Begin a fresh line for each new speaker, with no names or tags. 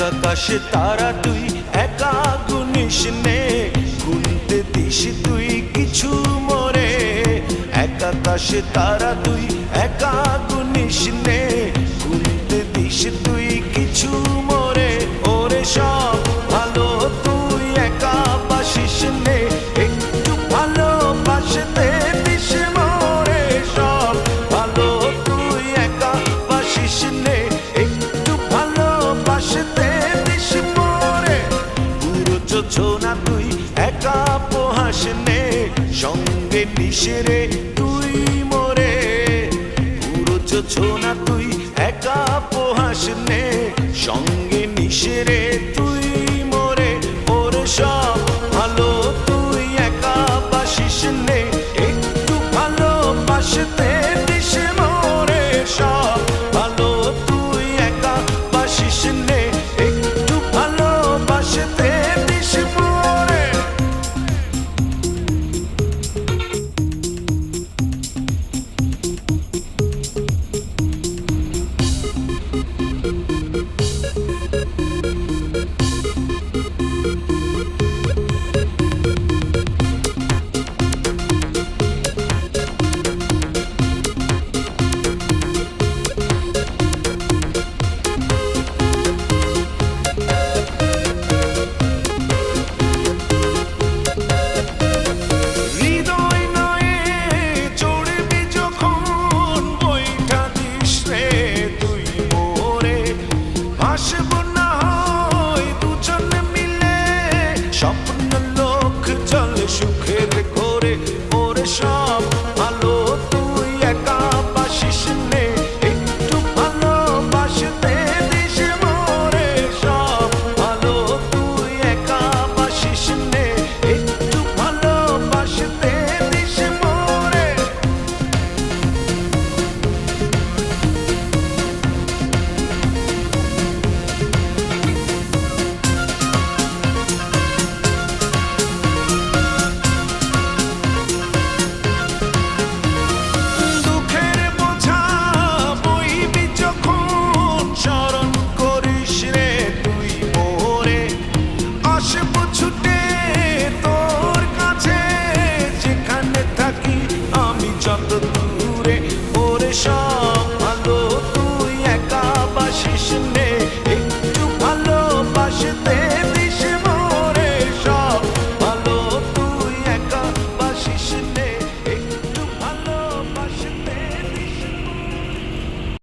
আকাশে তারা তুই একা গুনিস নে, গুনতে দিস তুই কিছু মোরে। এক আকাশে তারা তুই একা গুনিস নে, গুনতে দিস তুই কিছু মোরে। ওরে সব ভালো তুই একা বাসিস নে, একটু ভালোবাসতে দিস মোরে। সব ভালো তুই একা বাসিস নে, একটু ভালোবাসতে দিস মোরে। পুরো যোজনা তুই একা পোহাস নে, সঙ্গে নিস রে তুই মোরে। পুরো যোজনা তুই একা পোহাস নে, সঙ্গে নিস রে তুই মোরে। ওর সব ভালো তুই একা বাসিস নে, একটু ভালোবাসতে দিস মোরে। সব ভালো তুই একা বাসিস নে, একটু ভালোবাসতে দিস মোরে। স্বপ্ন লোক চলে সুখের ঘোরে। ওরে সব